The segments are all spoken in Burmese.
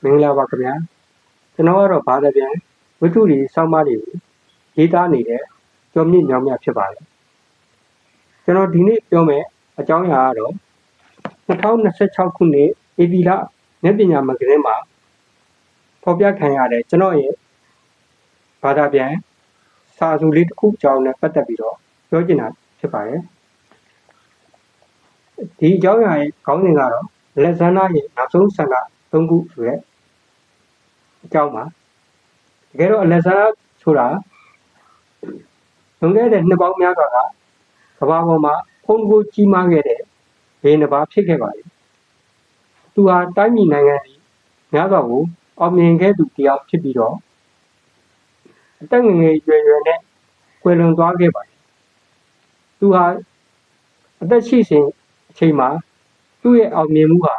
Mingla Bakamian, the Nora Badabian, Vituli, somebody, Gita needed, Jomi Yamia Chibai. General Dini Yome, a John Yaro, the town of such how Kuni, Evila, Nebina Magrema, Pobia Kanyade, Genoe, Badabian, Sazulit Cook John at Patabiro, Georgina Chibai. The Joy calling Aro, Lesana, Nasu Sana, Tungu Sue, Jama. Gero Lesana Sura, Tunga and about Miaga, Kawama, Hongu Chimagere, in about Chikawai. To our tiny Nangari, Nagawu, or Minga to the up Chibiro. Tanging a net, Quellon Dogeba. To our the season. Chima, သူ့ရဲ့အောင်မြင်မှုဟာ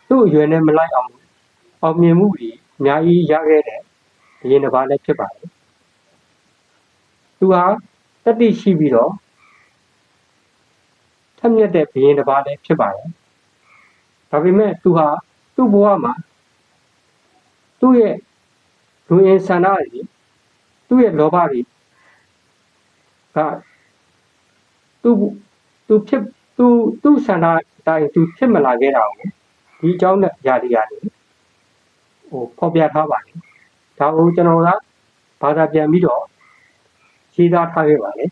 သူ့အရွယ်နဲ့မလိုက်အောင်မြင်မှုကြီးအများကြီးရခဲ့တဲ့ဘုရင်တစ်ပါးလည်းဖြစ်ပါတယ်။သူဟာတတိရှိပြီးတော့ထက်မြက်တဲ့ဘုရင်တစ်ပါးလည်းဖြစ်ပါတယ်။ဒါပေမဲ့သူဟာသူ့ဘဝမှာသူ့ရဲ့လူအင်ဆန္ဒတွေသူ့ရဲ့လောဘတွေကသူ့ဆန္ဒတိုင်းသူဖြစ်မလာခဲ့တာကိုဒီအကြောင်းနဲ့ຢာတွေရတယ်ဖော်ပြထားပါတယ်ဒါကိုကျွန်တော်ကဘာသာပြန်ပြီးတော့ရေးသားထားခဲ့ပါတယ်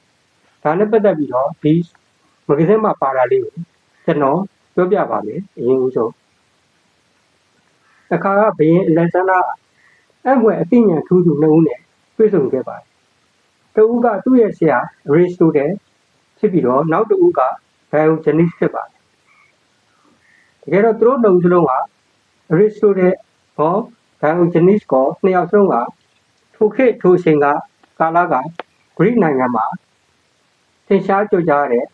ဒါနဲ့ပတ်သက်ပြီးတော့ဒီမဂ္ဂဇင်းမှာပါတာလေးကိုကျွန်တော်ပြောပြပါမယ်အရင်ဦးဆုံးအခါကဘုရင်အလက်ဇန္ဒာအဘွယ်အသိဉာဏ်ထူးသူနှစ်ဦးနဲ့တွေ့ဆုံခဲ့ပါတယ်တဦးကသူ့ရဲ့ဆရာအရစ်စတိုတယ်ဖြစ်ပြီးတော့နောက်တဦးကဘယ်ဂျနီစ်ဖြစ်ပါတယ်တကယ်တော့သူတို့နှစ်ဦးစလုံးဟာအရစ်စတိုတယ်ဟောဘယ်ဂျနီစ်ကိုနှစ်ယောက်စလုံးကထိုခေတ်ထိုချိန်ကကာလကဂရိနိုင်ငံမှာသင်ရှားကြကြတဲ့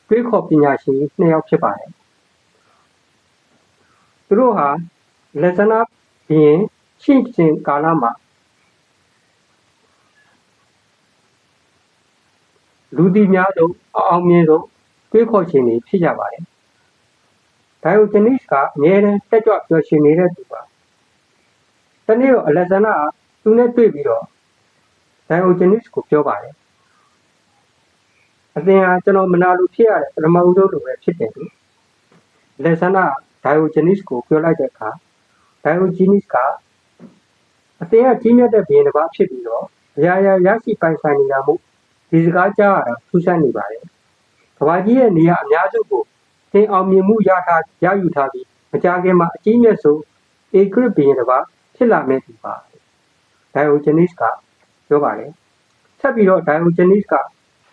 တွေးခေါ်ပညာရှင်နှစ်ယောက်ဖြစ်ပါတယ်သူတို့ဟာလက်ဇနာဘုရင်ရှိစဉ်ကာလမှာလူသိများဆုံးအောင်မြင်ဆုံးတွေးခေါ်ခြင်းတွေဖြစ်ကြပါတယ်။ဒါယိုဂျနီစ်ကအမြဲတမ်းတက်ကြွပျော်ရွှင်နေတဲ့သူပါ။တနေ့တော့အလက်ဇန္ဒာကသူနဲ့တွေ့ပြီးတော့ဒါယိုဂျနီစ်ကိုပြောပါတယ်။အသင်ဟာကျွန်တော်မနာလိုဖြစ်ရတဲ့ပထမဦးဆုံးလိုပဲဖြစ်တယ်လို့အလက်ဇန္ဒာဒါယိုဂျနီစ်ကိုပြောလိုက်တဲ့အခါဒါယိုဂျနီစ်ကအသင်ကကြီးမြတ်တဲ့ဘုရင်တစ်ပါးဖြစ်ပြီးတော့အရာရာရရှိပိုင်ဆိုင်နေတာမို့ဒီစကားကြားရတာထူးဆန်းနေပါတယ်။ကဘာကြီးရဲ့နေရာအများစုကိုသင်အောင်မြင်မှုရယူထားပြီးမကြာခင်မှာအကြီးမြတ်ဆုံးဧကရစ်ဘုရင်တစ်ပါးဖြစ်လာမယ့်သူပါ။ဒိုင်ယိုဂျနီစ်ကပြောပါတယ်။ဆက်ပြီးတော့ဒိုင်ယိုဂျနီစ်က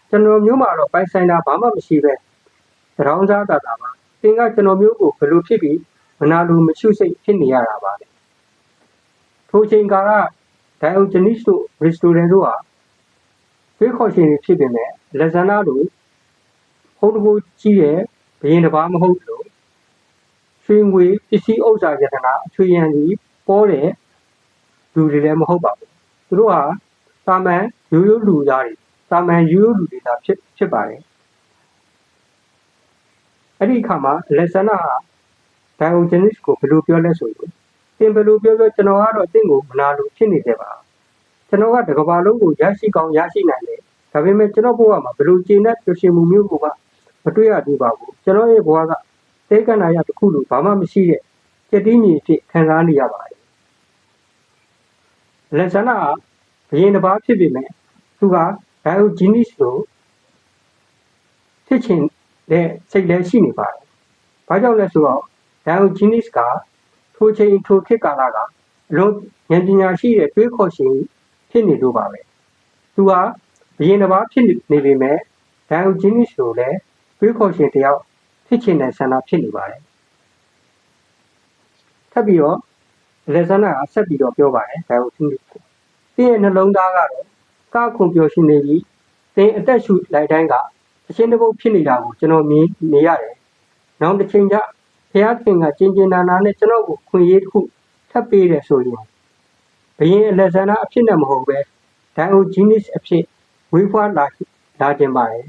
ကျွန်တော်မျိုးမှာတော့ပိုင်ဆိုင်တာဘာမှမရှိပဲ။တောင်းစားတာပါ။သင်ကကျွန်တော်မျိုးကိုဘယ်လိုဖြစ်ပြီးမနာလိုမချွတ်စိတ်ဖြစ်နေရတာပါလေ။ထိုချိန်ကဒိုင်ယိုဂျနီစ်တို့ရီစတိုရန်တို့ဟာတွေးခေါ်ရှင်တွေဖြစ်ပေမဲ့လက်ဇန္ဒာတို့ဟိုတကူကြီးရဲ့ဘုရင်တစ်ပါးမဟုတ်လို့ရွှေငွေပစ္စည်းဥစ္စာယတနာအချွေရန်ကြီးပေါ်တဲ့လူတွေလည်းမဟုတ်ပါဘူးသူတို့ဟာတာမန်ရိုးရိုးလူသားတွေတာမန်ရိုးရိုးလူတွေသာဖြစ်ပါတယ်အဲ့ဒီအခါမှာလက်ဇန္ဒာဟာဒိုင်ယိုဂျနီစ်ကိုဘယ်လိုပြောလဲဆိုရင်သင်ဘယ်လိုပြောကျွန်တော်ကတော့သင်ကိုမနာလို့ဖြစ်နေတယ်ပါကျွန်တော်ကတကဘာလုံးကိုရရှိကောင်းရရှိနိုင်တယ်ဒါပေမဲ့ကျွန်တော်ဘဝမှာဘယ်လိုကျေနပ်ပျော်ရွှင်မှုမျိုးကိုမတွေ့ရသေးပါဘူးကျွန်တော်ရဲ့ဘဝကတေကနာရတစ်ခုလိုဘာမှမရှိတဲ့ကြက်တီးမြေဖြစ်ခံစားနေရပါတယ်လက်ဇန္ဒာဘုရင်တစ်ပါးဖြစ်ပေမဲ့သူကဒိုင်ယိုဂျီနစ်လိုဖြစ်ချင်တဲ့စိတ်လည်းရှိနေပါတယ်ဘာကြောင့်လဲဆိုတော့ဒိုင်ယိုဂျီနစ်ကထိုချိန်ထိုခေတ်ကာလကအလုံးဉာဏ်ပညာရှိတဲ့တွေးခေါ်ရှင်ဖြစ်နေလို့ပါပဲသူဟာဘုရင်တစ်ပါးဖြစ်နေပေမဲ့ဒိုင်ယိုဂျီနစ်လိုလည်းတွေးခေါ်ရှင်တယောက်ဖြစ်ချင်တဲ့ဆန္ဒဖြစ်နေပါတယ်ထပ်ပြီးတော့လက်ဇန္ဒာကဆက်ပြီးတော့ပြောပါတယ်ဒိုင်ယိုဂျီနစ်ကိုသင်ရဲ့နှလုံးသားကတော့ကခုန်ပျော်ရွှင်နေပြီးသင်အသက်ရှူလိုက်တိုင်းကအရှင်းတစ်ပုတ်ဖြစ်နေတာကိုကျွန်တော်မြင်နေရတယ်နောက်တစ်ချိန်ကျဘုရားသခင်ကကျင်ကျင်နာနာနဲ့ကျွန်တော်ကိုခွင့်ရေးတစ်ခုထပ်ပေးတယ်ဆိုရင်ဘုရင်အလက်ဇန္ဒာအဖြစ်နဲ့မဟုတ်ပဲဒိုင်ယိုဂျီနစ်အဖြစ်ဝေးဖွားလာခြင်းပါတယ်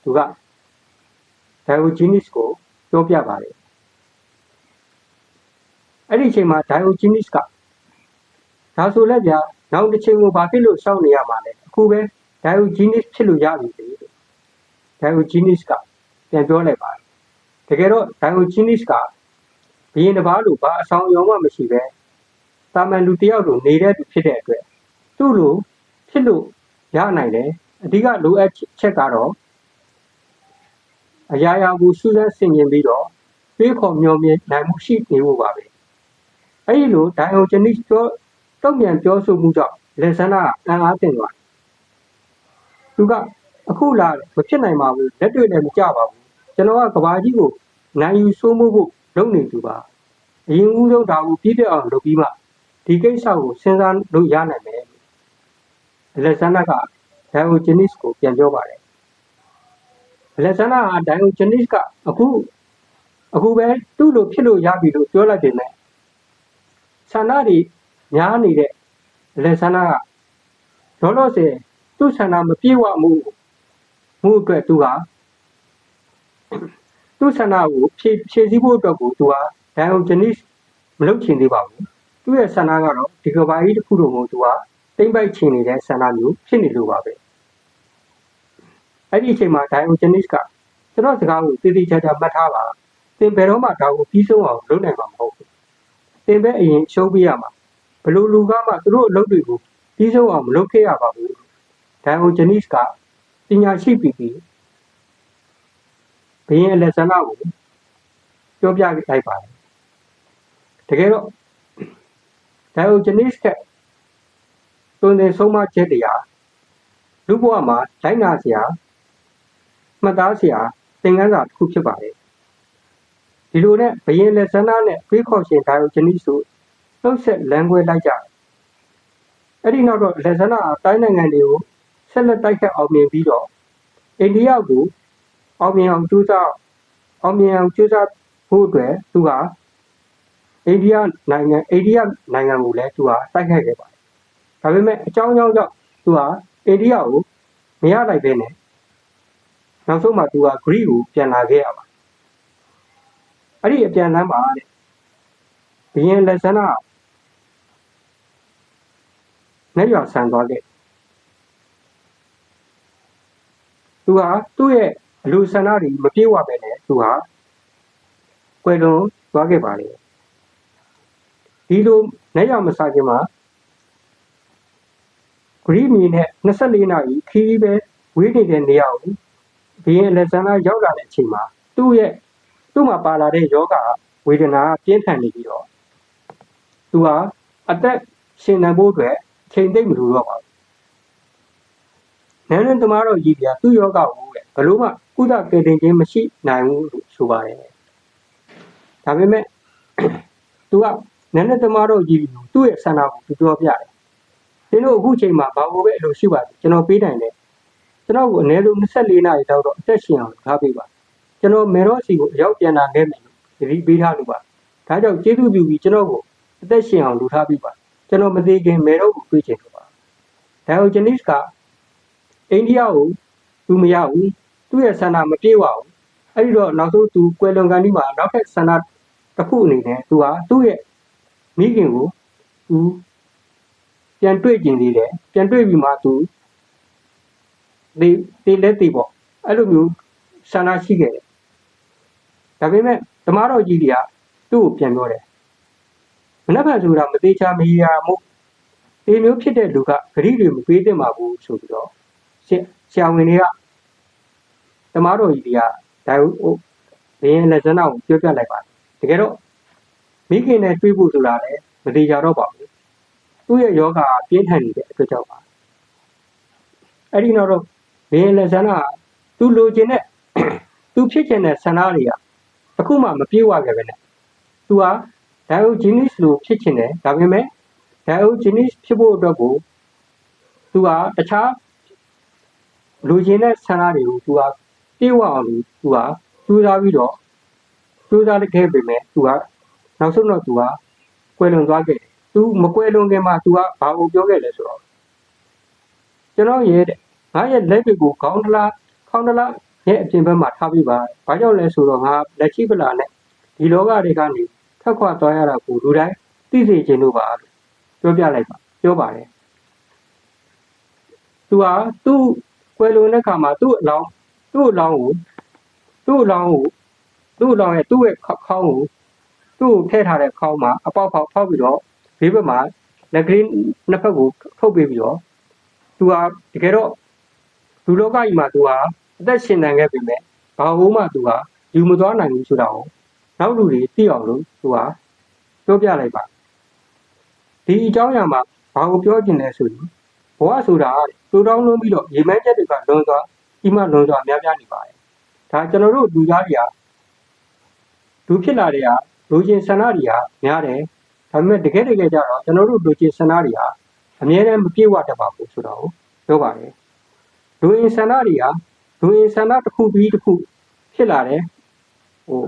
သူကဒိုင်ယိုဂျီနစ်ကိုပြောပြပါတယ် အဲ့ဒီအချိန်မှာ Diogenes ကဒါဆိုလည်းဗျာနောက်တစ်ချိန်ကိုဘာဖြစ်လို့စောင့်နေရမှာလဲအခုပဲ Diogenes ဖြစ်လို့ရပြီလေ Diogenes ကပြန်ပြောလိုက်ပါတယ်တကယ်တော့ Diogenes ကဘုရင်တစ်ပါးလိုဘာအဆောင်အယောင်မှမရှိပဲတာမန်လူတစ်ယောက်လိုနေတဲ့သူဖြစ်တဲ့အတွက်သူ့လိုဖြစ်လို့ရနိုင်တယ်အဓိကလိုအပ်ချက်ကတော့အရာရာကိုစူးစမ်းဆင်ခြင်ပြီးတော့တွေးခေါ်မျှော်မြင်နိုင်မှုရှိနေဖို့ပါပဲအဲ့ဒီလို Diogenes တုံ့ပြန်ပြောဆိုမှုကြောင့်လက်ဆန္ဒအံ့အားသင့်သွားသူကအခုလာမဖြစ်နိုင်ပါဘူးလက်တွေ့လည်းမကြပါဘူးကျွန်တော်ကကဘာကြီးကိုနိုင်ယူဆိုးမှုဖို့လုပ်နေသူပါအရင်ဦးဆုံးဒါကိုပြည့်ပြည့်အောင်လုပ်ပြီးမှဒီကိစ္စကိုစဉ်းစားလို့ရနိုင်မယ်လက်ဆန္ဒက Diogenes ကိုပြန်ပြောပါတယ်လက်ဆန္ဒက Diogenes ကအခုပဲသူ့လိုဖြစ်လို့ရပြီလို့ပြောလိုက်တယ်နဲ့ဆန္ဒတွေများနေတဲ့လက်ဆန္ဒကဒေါ်လို့စေသူ့ဆန္ဒမပြေဝမှုအတွက်သူဟာသူ့ဆန္ဒကိုဖြည့်ဆည်းဖို့အတွက်ကိုသူဟာ Diogenes မလုပ်ချင်သေးပါဘူးသူ့ရဲ့ဆန္ဒကတော့ဒီကဘာကြီးတစ်ခုလုံးကိုသူဟာတိမ့်ပိုက်ချင်နေတဲ့ဆန္ဒမျိုးဖြစ်နေလို့ပါပဲအဲ့ဒီအချိန်မှာ Diogenes ကကျွန်တော်စကားကိုတည်တည်ချာချာမှတ်ထားပါသင်ဘယ်တော့မှဒါကိုပြီးဆုံးအောင်လုပ်နိုင်မှာမဟုတ်ဘူးသင်ပဲအရင်ရှုံးပြရမှာဘလို့လူကမှသူတို့အလုပ်တွေကိုပြီးဆုံးအောင်မလုပ်ခဲ့ရပါဘူး Diogenes ကပညာရှိပြီးဘုရင်အလက်ဆန္ဒကိုပြောပြလိုက်ပါတယ်တကယ်တော့ Diogenes ကတွင်တင်ဆုံးမချက်တရားလူဘဝမှာလိုက်နာစရာမှတ်သားစရာသင်ခန်းစာတစ်ခုဖြစ်ပါတယ်ဒီလိုနဲ့ဘုရင်လက်ဆန္ဒနဲ့တွေးခေါ်ရှင် Diogenes တို့နှုတ်ဆက်လမ်းခွဲလိုက်ကြအဲ့ဒီနောက်တော့လက်ဆန္ဒတိုင်းနိုင်ငံတွေကိုဆက်လက်တိုက်ခတ်အောင်မြင်ပြီးတော့အိန္ဒိယကိုအောင်မြင်အောင်ကြိုးစားဖို့အတွက်သူဟာအိန္ဒိယနိုင်ငံကိုလည်းသူဟာတိုက်ခိုက်ခဲ့ပါတယ်ဒါပေမဲ့အကြောင်းကြောင့်သူဟာအိန္ဒိယကိုမရလိုက်ပဲနဲ့နောက်ဆုံးမှာသူဟာဂရိကိုပြန်လာခဲ့ရပါတယ်အဲ့ဒီအပြန်လမ်းမှာတဲ့ဘုရင်လက်ဆန္ဒနဲ့ရွာဆန်သွားခဲ့သူဟာသူ့ရဲ့အလိုဆန္ဒတွေမပြေဝပဲနဲ့သူဟာကွယ်လွန်သွားခဲ့ပါလေဒီလိုနဲ့ရွာမစားခင်မှာဂရိမီနဲ့24နာရီခီးပဲဝေးနေတဲ့နေရာကိုဘုရင်လက်ဆန္ဒရောက်လာတဲ့အချိန်မှာသူ့မှာပါလာတဲ့ယောဂဝေဒနာပြင်းထန်နေပြီးတော့သူဟာအသက်ရှင်နေဖို့အတွက်ချိန်သိမ့်မလို့တော့ပါဘူးနန်းနသမားတော်ကြီးပြသူ့ယောဂကိုဘလို့မှကုသကယ်တင်ခြင်းမရှိနိုင်ဘူးလို့ဆိုပါတယ်ဒါပေမဲ့သူကနန်းနသမားတော်ကြီးကိုသူ့ရဲ့ဆန္ဒကိုသူပြောပြတယ်သင်တို့အခုချိန်မှာဘာလို့ပဲအလိုရှိပါတယ်ကျွန်တော်ပေးနိုင်တယ်ကျွန်တော်ကိုအနည်းဆုံး24နာရီလောက်တော့အသက်ရှင်အောင်ထားပေးပါကျွန်တော်မေရော့စီကိုအရောက်ပြန်လာခဲ့မယ်လို့တတိပေးထားလို့ပါဒါကြောင့်ကျေးဇူးပြုပြီးကျွန်တော်ကိုအသက်ရှင်အောင်လုပ်ထားပေးပါကျွန်တော်မသေးခင်မေရော့ကိုတွေ့ချင်လို့ပါ Diogenes ကအိန္ဒိယကိုသူမရဘူးသူ့ရဲ့ဆန္ဒမပြေဝဘူးအဲ့ဒီတော့နောက်ဆုံးသူကွယ်လွန်ကန်ဒီမှာနောက်ထပ်ဆန္ဒတစ်ခုအနေနဲ့သူဟာသူ့ရဲ့မိခင်ကိုသူပြန်တွေ့ကျင်သေးတယ်ပြန်တွေ့ပြီးမှသူဒီလက်တီပေါ့အဲ့လိုမျိုးဆန္ဒရှိခဲ့တယ်ဒါပေမဲ့ဓမ္မတော်ကြီးတွေကသူ့ကိုပြန်ပြောတယ်မနှက်ဖန်ဆိုတာမသေးချာမီယာမို့ဒီမျိုးဖြစ်တဲ့လူကဂရိတွေမပေးသင့်ပါဘူးဆိုပြီးတော့ဆရာဝန်တွေကဓမ္မတော်ကြီးတွေကဒါဘုရင်လက်ဆန္ဒကိုပြောပြလိုက်ပါတယ်တကယ်တော့မိခင်နဲ့တွေ့ဖို့ဆိုတာလည်းမသေးကြတော့ပါဘူးသူ့ရဲ့ယောဂပြင်းထန်နေတဲ့အတွက်ကြောင့်ပါအဲ့ဒီနောက်တော့ဘုရင်လက်ဆန္ဒကသူလိုချင်တဲ့သူဖြစ်ချင်တဲ့ဆန္ဒတွေကအခုမှမပြေဝခဲ့ပဲနဲ့သူဟာ Diogenes လိုဖြစ်ချင်တယ်ဒါပေမဲ့ Diogenes ဖြစ်ဖို့အတွက်ကိုသူဟာတခြားလူချင်းတဲ့ဆန္ဒတွေကိုသူဟာပြေဝအောင်လို့သူဟာကြိုးစားပြီးတော့ကြိုးစားခဲ့ပေမဲ့သူဟာနောက်ဆုံးတော့သူဟာကွယ်လွန်သွားခဲ့တယ်သူမကွယ်လွန်ခင်မှာသူကဘာကိုပြောခဲ့လဲဆိုတော့ကျွန်တော်ရဲ့ငါရဲ့လက်တွေကိုခေါင်းတလားရဲ့အပြင်ဘက်မှာထားပြီးပါဘာကြောင့်လဲဆိုတော့ငါလက်ရှိပလာနဲ့ဒီလောကတွေကနေခ ထွက်ခွာသွားရတာကိုလူတိုင်းသိစေခြင်းတို့ပါလို့ပြောပြလိုက်ပါပြောပါတယ် သူဟာသူ့ကွယ်လွန်တဲ့ခါမှာသူ့အလောင်းရဲ့သူ့ရဲ့ခေါင်းကိုသူ့ကိုထည့်ထားတဲ့ခေါင်းမှာအပေါက်ဖောက်ပြီးတော့ဘေးဘက်မှာလက်ကလေးနှစ်ဖက်ကိုထုတ်ပေးပြီးတော့သူဟာတကယ်တော့လူလောကကြီးမှာသူဟာအသက်ရှင်နေခဲ့ပြီမဲ့ဘာလို့မှသူဟာယူမသွားနိုင်ဘူးဆိုတာကိုနောက်လူတွေသိအောင်လို့သူဟာပြောပြလိုက်ပါဒီအကြောင်းအရာမှာဘာကိုပြောချင်လဲဆိုရင်ဘဝဆိုတာတူတောင်းလုံးပြီးတော့ရေမန်းချက်တွေကလွန်စွာဒီမှလွန်စွာများပြားနေပါတယ်ဒါကျွန်တော်တို့လူသားတွေကလူဖြစ်လာတဲ့ဟာလူချင်းဆန္ဒတွေကများတယ်ဒါပေမဲ့တကယ်ကြတော့ကျွန်တော်တို့လူချင်းဆန္ဒတွေကအများနဲ့မပြေဝတတ်ပါဘူးဆိုတော့ပြောပါတယ်လူရင်ဆန္ဒတွေကလူရင်ဆန္ဒတစ်ခုပြီးတစ်ခုဖြစ်လာတယ်ဟို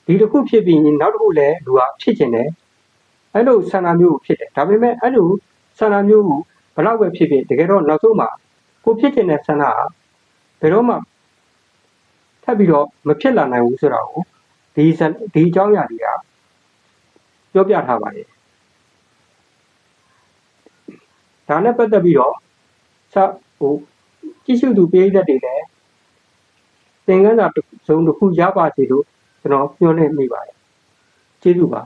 ဒီတစ်ခုဖြစ်ပြီးနောက်တစ်ခုလည်းလူကဖြစ်ကျင်တယ်အဲ့လိုဆန္ဒမျိုးဖြစ်တယ်ဒါပေမဲ့အဲ့လိုဆန္ဒမျိုးကိုဘလောက်ပဲဖြစ်တကယ်တော့နောက်ဆုံးမှာကိုဖြစ်ကျင်တဲ့ဆန္ဒကဘယ်တော့မှထပ်ပြီးတော့မဖြစ်လာနိုင်ဘူးဆိုတာကိုဒီအကြောင်းအရာတွေကပြောပြထားပါတယ်ဒါနဲ့ပတ်သက်ပြီးတော့ကြည့်ရှုသူပေးသက်တွေလည်းသင်ခန်းစာစုံတစ်ခုရပါစေလို့ကျွန်တော်ညွှန်နေမိပါတယ်ကျေးဇူးပါ